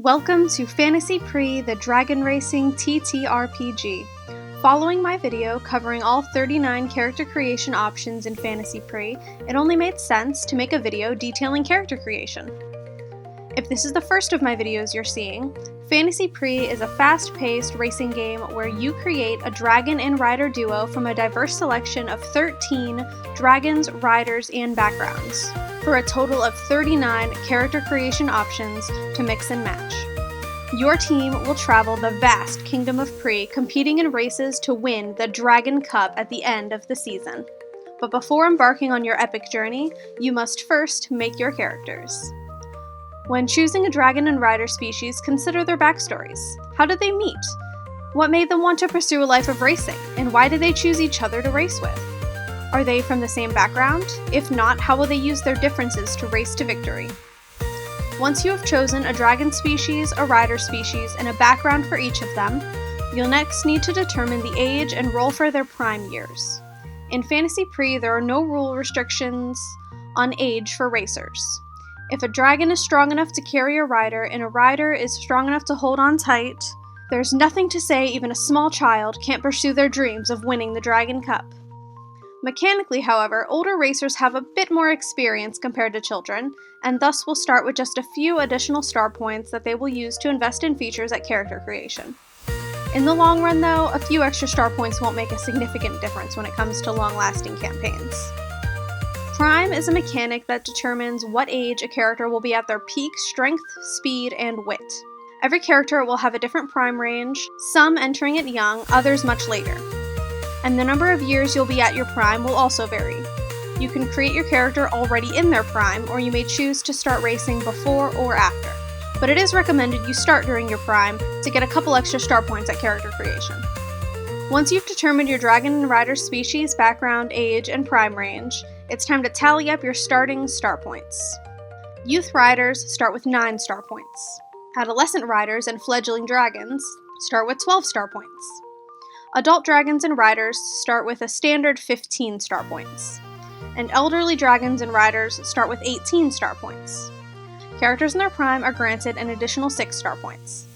Welcome to Fantasy Prix, the Dragon Racing TTRPG. Following my video covering all 39 character creation options in Fantasy Prix, it only made sense to make a video detailing character creation. If this is the first of my videos you're seeing, Fantasy Prix is a fast-paced racing game where you create a dragon and rider duo from a diverse selection of 13 dragons, riders, and backgrounds, for a total of 39 character creation options to mix and match. Your team will travel the vast Kingdom of Prix, competing in races to win the Dragon Cup at the end of the season. But before embarking on your epic journey, you must first make your characters. When choosing a dragon and rider species, consider their backstories. How did they meet? What made them want to pursue a life of racing? And why did they choose each other to race with? Are they from the same background? If not, how will they use their differences to race to victory? Once you have chosen a dragon species, a rider species, and a background for each of them, you'll next need to determine the age and roll for their prime years. In Fantasy Prix, there are no rule restrictions on age for racers. If a dragon is strong enough to carry a rider and a rider is strong enough to hold on tight, there's nothing to say even a small child can't pursue their dreams of winning the Dragon Cup. Mechanically, however, older racers have a bit more experience compared to children, and thus will start with just a few additional star points that they will use to invest in features at character creation. In the long run, though, a few extra star points won't make a significant difference when it comes to long-lasting campaigns. Prime is a mechanic that determines what age a character will be at their peak strength, speed, and wit. Every character will have a different prime range, some entering it young, others much later. And the number of years you'll be at your prime will also vary. You can create your character already in their prime, or you may choose to start racing before or after. But it is recommended you start during your prime to get a couple extra star points at character creation. Once you've determined your dragon and rider species, background, age, and prime range, it's time to tally up your starting star points. Youth riders start with 9 star points. Adolescent riders and fledgling dragons start with 12 star points. Adult dragons and riders start with a standard 15 star points. And elderly dragons and riders start with 18 star points. Characters in their prime are granted an additional 6 star points.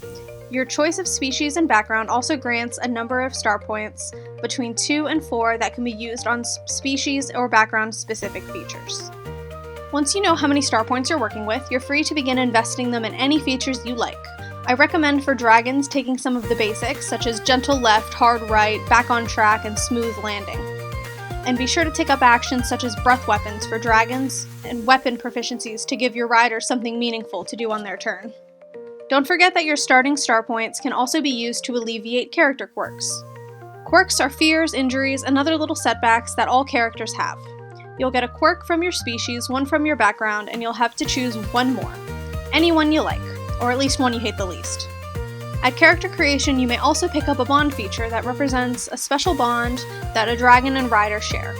Your choice of species and background also grants a number of star points between 2 and 4 that can be used on species or background-specific features. Once you know how many star points you're working with, you're free to begin investing them in any features you like. I recommend for dragons taking some of the basics, such as gentle left, hard right, back on track, and smooth landing. And be sure to take up actions such as breath weapons for dragons and weapon proficiencies to give your rider something meaningful to do on their turn. Don't forget that your starting star points can also be used to alleviate character quirks. Quirks are fears, injuries, and other little setbacks that all characters have. You'll get a quirk from your species, one from your background, and you'll have to choose one more. Any one you like, or at least one you hate the least. At character creation, you may also pick up a bond feature that represents a special bond that a dragon and rider share.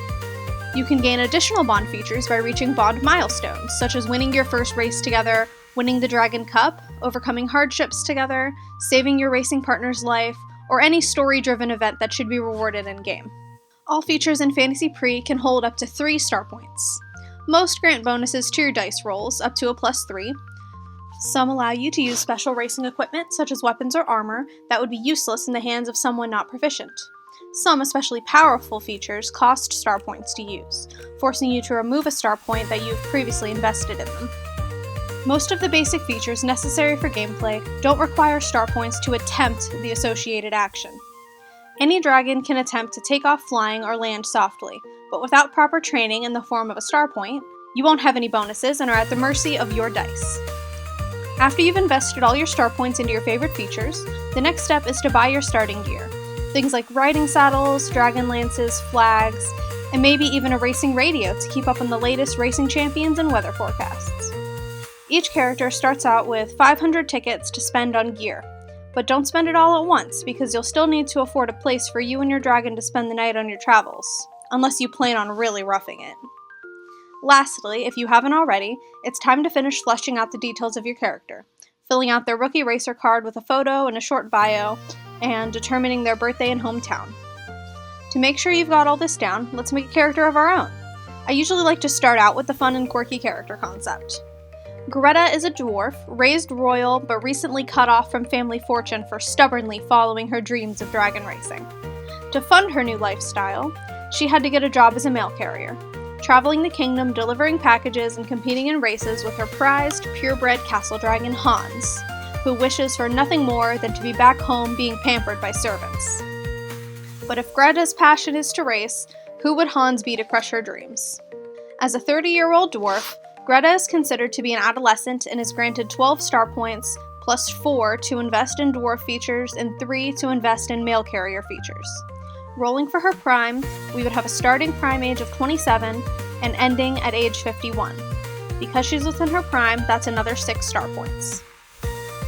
You can gain additional bond features by reaching bond milestones, such as winning your first race together, winning the Dragon Cup, overcoming hardships together, saving your racing partner's life, or any story-driven event that should be rewarded in-game. All features in Fantasy Prix can hold up to 3 star points. Most grant bonuses to your dice rolls, up to a +3. Some allow you to use special racing equipment, such as weapons or armor, that would be useless in the hands of someone not proficient. Some especially powerful features cost star points to use, forcing you to remove a star point that you've previously invested in them. Most of the basic features necessary for gameplay don't require star points to attempt the associated action. Any dragon can attempt to take off flying or land softly, but without proper training in the form of a star point, you won't have any bonuses and are at the mercy of your dice. After you've invested all your star points into your favorite features, the next step is to buy your starting gear. Things like riding saddles, dragon lances, flags, and maybe even a racing radio to keep up on the latest racing champions and weather forecasts. Each character starts out with 500 tickets to spend on gear, but don't spend it all at once because you'll still need to afford a place for you and your dragon to spend the night on your travels, unless you plan on really roughing it. Lastly, if you haven't already, it's time to finish fleshing out the details of your character, filling out their rookie racer card with a photo and a short bio, and determining their birthday and hometown. To make sure you've got all this down, let's make a character of our own. I usually like to start out with the fun and quirky character concept. Greta is a dwarf, raised royal, but recently cut off from family fortune for stubbornly following her dreams of dragon racing. To fund her new lifestyle, she had to get a job as a mail carrier, traveling the kingdom delivering packages and competing in races with her prized, purebred castle dragon Hans, who wishes for nothing more than to be back home being pampered by servants. But if Greta's passion is to race, who would Hans be to crush her dreams? As a 30-year-old dwarf, Greta is considered to be an adolescent and is granted 12 star points, plus 4 to invest in dwarf features and 3 to invest in mail carrier features. Rolling for her prime, we would have a starting prime age of 27 and ending at age 51. Because she's within her prime, that's another 6 star points.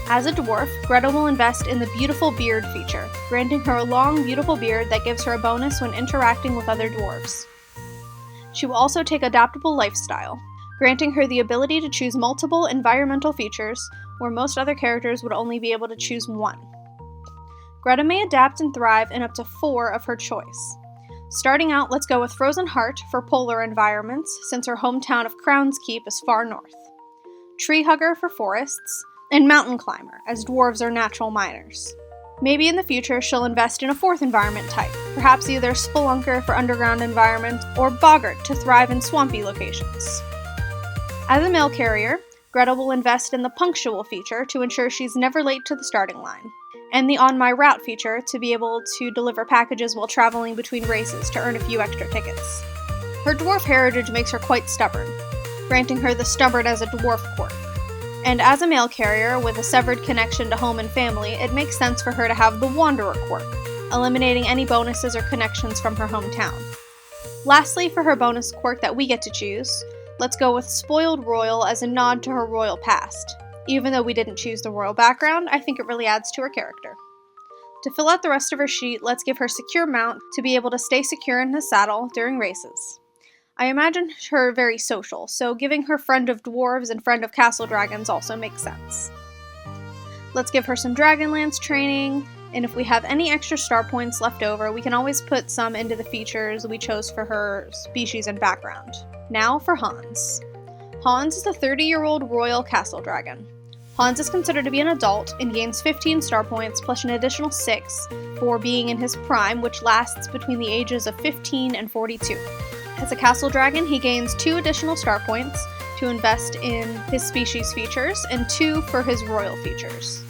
As a dwarf, Greta will invest in the beautiful beard feature, granting her a long, beautiful beard that gives her a bonus when interacting with other dwarves. She will also take adaptable lifestyle, granting her the ability to choose multiple environmental features, where most other characters would only be able to choose one. Greta may adapt and thrive in up to 4 of her choice. Starting out, let's go with Frozen Heart for polar environments, since her hometown of Crown's Keep is far north. Tree Hugger for forests, and Mountain Climber, as dwarves are natural miners. Maybe in the future she'll invest in a 4th environment type, perhaps either Spelunker for underground environments or Boggart to thrive in swampy locations. As a mail carrier, Greta will invest in the Punctual feature to ensure she's never late to the starting line, and the On My Route feature to be able to deliver packages while traveling between races to earn a few extra tickets. Her dwarf heritage makes her quite stubborn, granting her the Stubborn as a Dwarf quirk. And as a mail carrier with a severed connection to home and family, it makes sense for her to have the Wanderer quirk, eliminating any bonuses or connections from her hometown. Lastly, for her bonus quirk that we get to choose, let's go with Spoiled Royal as a nod to her royal past. Even though we didn't choose the royal background, I think it really adds to her character. To fill out the rest of her sheet, let's give her Secure Mount to be able to stay secure in the saddle during races. I imagine her very social, so giving her Friend of Dwarves and Friend of Castle Dragons also makes sense. Let's give her some Dragonlance training, and if we have any extra star points left over, we can always put some into the features we chose for her species and background. Now for Hans. Hans is a 30-year-old royal castle dragon. Hans is considered to be an adult and gains 15 star points plus an additional 6 for being in his prime, which lasts between the ages of 15 and 42. As a castle dragon, he gains 2 additional star points to invest in his species features and 2 for his royal features.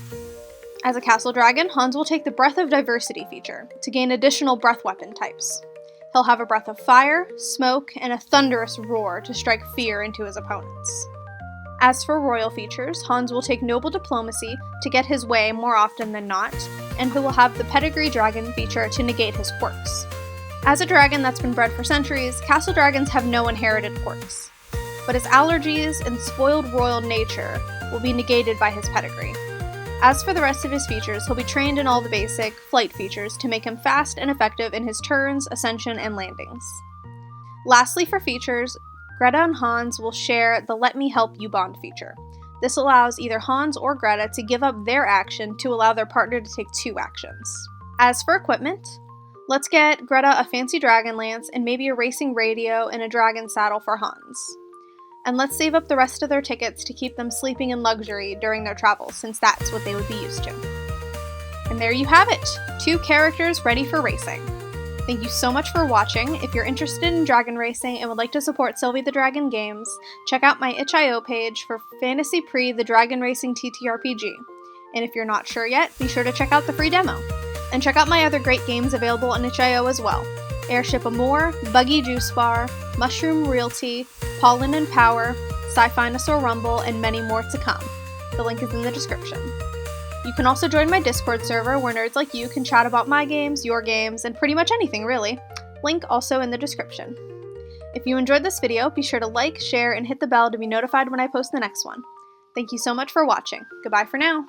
As a castle dragon, Hans will take the Breath of Diversity feature to gain additional breath weapon types. He'll have a breath of fire, smoke, and a thunderous roar to strike fear into his opponents. As for royal features, Hans will take Noble Diplomacy to get his way more often than not, and he will have the Pedigree Dragon feature to negate his quirks. As a dragon that's been bred for centuries, castle dragons have no inherited quirks, but his allergies and spoiled royal nature will be negated by his pedigree. As for the rest of his features, he'll be trained in all the basic flight features to make him fast and effective in his turns, ascension, and landings. Lastly, for features, Greta and Hans will share the Let Me Help You bond feature. This allows either Hans or Greta to give up their action to allow their partner to take 2 actions. As for equipment, let's get Greta a fancy Dragonlance and maybe a racing radio and a dragon saddle for Hans. And let's save up the rest of their tickets to keep them sleeping in luxury during their travels, since that's what they would be used to. And there you have it, 2 characters ready for racing. Thank you so much for watching. If you're interested in dragon racing and would like to support Sylvie the Dragon games, check out my itch.io page for Fantasy Prix the Dragon Racing TTRPG. And if you're not sure yet, be sure to check out the free demo. And check out my other great games available on itch.io as well. Airship Amore, Buggy Juice Bar, Mushroom Realty, Pollen and Power, Sci-Fi-Nosaur Rumble, and many more to come. The link is in the description. You can also join my Discord server where nerds like you can chat about my games, your games, and pretty much anything really. Link also in the description. If you enjoyed this video, be sure to like, share, and hit the bell to be notified when I post the next one. Thank you so much for watching. Goodbye for now.